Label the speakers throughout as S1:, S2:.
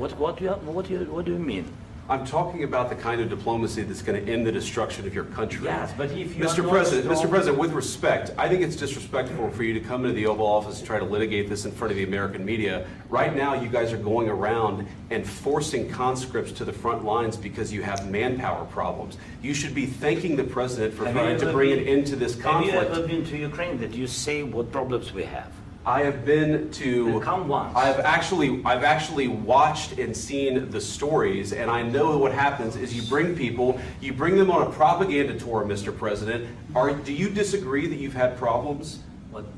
S1: What do you mean?
S2: I'm talking about the kind of diplomacy that's going to end the destruction of your country.
S1: Yes, but if you
S2: Mr. President, with respect, I think it's disrespectful for you to come into the Oval Office and try to litigate this in front of the American media. Right now, you guys are going around and forcing conscripts to the front lines because you have manpower problems. You should be thanking the President for trying to bring an end to this conflict.
S1: Have you ever been to Ukraine that you say what problems we have?
S2: I have been to.
S1: Then come once.
S2: I've actually watched and seen the stories, and I know what happens is you bring them on a propaganda tour, Mr. President. Do you disagree that you've had problems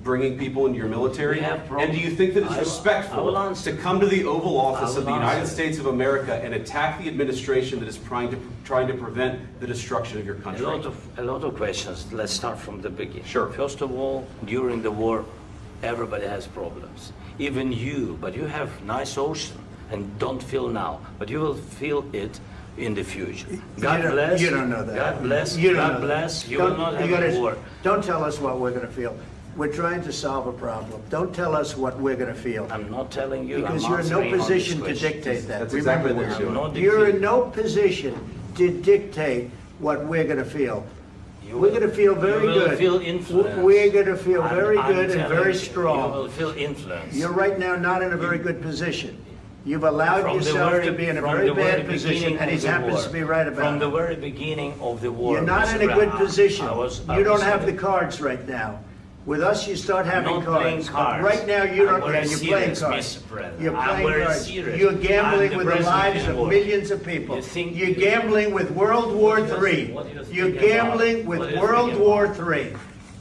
S2: bringing people into your military?
S1: We have problems.
S2: And do you think that it's respectful to come to the Oval Office of the United States of America and attack the administration that is trying to prevent the destruction of your country?
S1: A lot of questions. Let's start from the beginning.
S2: Sure.
S1: First of all, during the war, everybody has problems, even you, but you have nice ocean and don't feel now, but you will feel it in the future. God bless.
S3: You don't know that.
S1: God bless.
S3: You
S1: God bless. You will not have a war.
S3: Don't tell us what we're going to feel. We're trying to solve a problem. Don't tell us what we're going to feel.
S1: I'm not telling you.
S3: Because you're in no position to dictate that.
S2: That's exactly what you're doing.
S3: You're in no position to dictate what we're going to feel. We're going to feel very good.
S1: You will feel influence.
S3: We're going to feel very good and very strong.
S1: You will feel influence.
S3: You're right now not in a very good position. You've allowed yourself to be in a very bad position, and he happens to be right about it.
S1: From the very beginning of the war.
S3: You're not in a good position. You don't have the cards right now. With us, you start having cards. But right now, you don't. You're playing cards. You're playing cards. You're gambling with the lives of millions of people. You're gambling with World War III. You're gambling with World War III.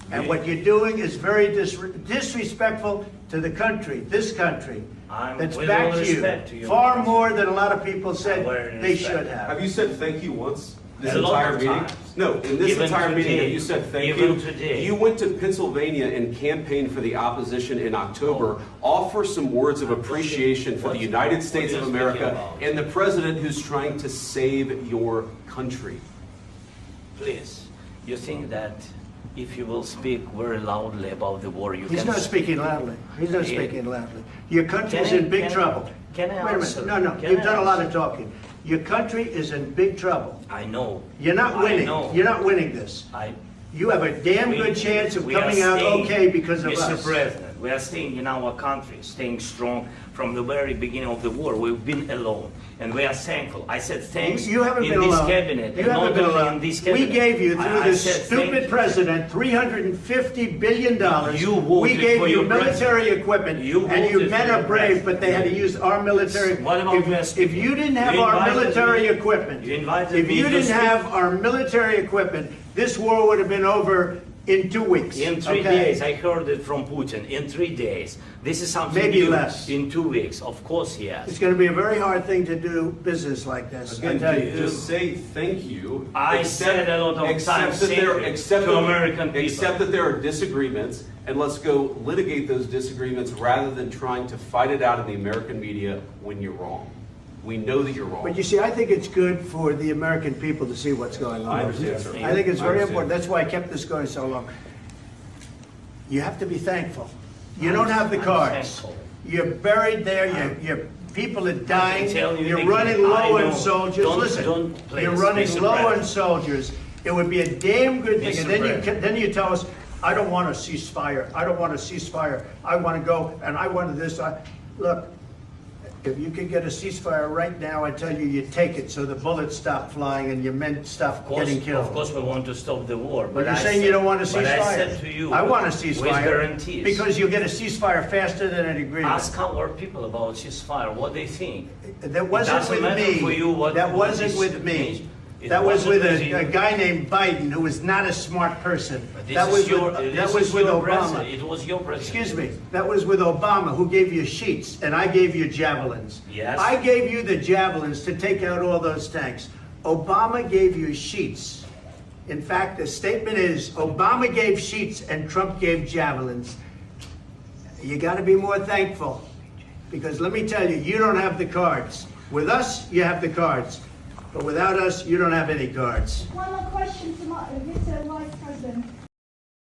S3: And what you're doing is very disrespectful to the country, this country, that's backed you far more than a lot of people said they should have.
S2: Have you said thank you once? This entire meeting? No, in this entire meeting, have you said thank you? You went to Pennsylvania and campaigned for the opposition in October. Offer some words of appreciation for the United States of America and the president who's trying to save your country.
S1: Please, you think that if you will speak very loudly about the war, you can...
S3: He's not speaking loudly. He's not speaking loudly. Your country's in big trouble.
S1: Can I answer?
S3: Wait a minute. No, you've done a lot of talking. Your country is in big trouble.
S1: I know.
S3: You're not winning. You're not winning this. You have a damn good chance of coming out okay because of us.
S1: Mr. President, we are staying in our country, staying strong from the very beginning of the war. We've been alone, and we are thankful. I said thanks
S3: you haven't
S1: in
S3: been
S1: this
S3: alone.
S1: cabinet.
S3: You haven't been alone.
S1: In this cabinet.
S3: We gave you, through this stupid president, $350 billion. We gave you military equipment, and your men are brave, but they had to use our military. If you didn't have our military equipment, this war would have been over in 2 weeks.
S1: In 3 days. I heard it from Putin. In 3 days. This is something
S3: maybe
S1: new.
S3: Less.
S1: In 2 weeks. Of course, yes.
S3: It's going to be a very hard thing to do business like this.
S2: Again, just say thank you.
S1: I said a lot of times to American people.
S2: Accept that there are disagreements, and let's go litigate those disagreements rather than trying to fight it out in the American media when you're wrong. We know that you're wrong.
S3: But you see, I think it's good for the American people to see what's going on.
S2: I understand, sir.
S3: I think it's very important. That's why I kept this going so long. You have to be thankful. You don't have the cards. You're buried there. Your people are dying. You're running low on soldiers. Listen, you're running low on soldiers. It would be a damn good thing. And then you tell us, I don't want a ceasefire. I don't want a ceasefire. I want to go, and I wanted this. Look. If you could get a ceasefire right now, I tell you, you take it so the bullets stop flying and your men stop getting killed.
S1: Of course we want to stop the war.
S3: But you're saying you don't want a ceasefire.
S1: But I said to you,
S3: I want a ceasefire.
S1: With guarantees.
S3: Because you'll get a ceasefire faster than an agreement.
S1: Ask our people about ceasefire, what they think.
S3: That wasn't with me. That wasn't with me. That was with a guy named Biden, who was not a smart person. That was with Obama.
S1: It was your president.
S3: Excuse me. That was with Obama, who gave you sheets, and I gave you javelins.
S1: Yes.
S3: I gave you the javelins to take out all those tanks. Obama gave you sheets. In fact, the statement is, Obama gave sheets and Trump gave javelins. You got to be more thankful, because let me tell you, you don't have the cards. With us, you have the cards. But without us, you don't have any cards.
S4: One more question to Mr. Vice President.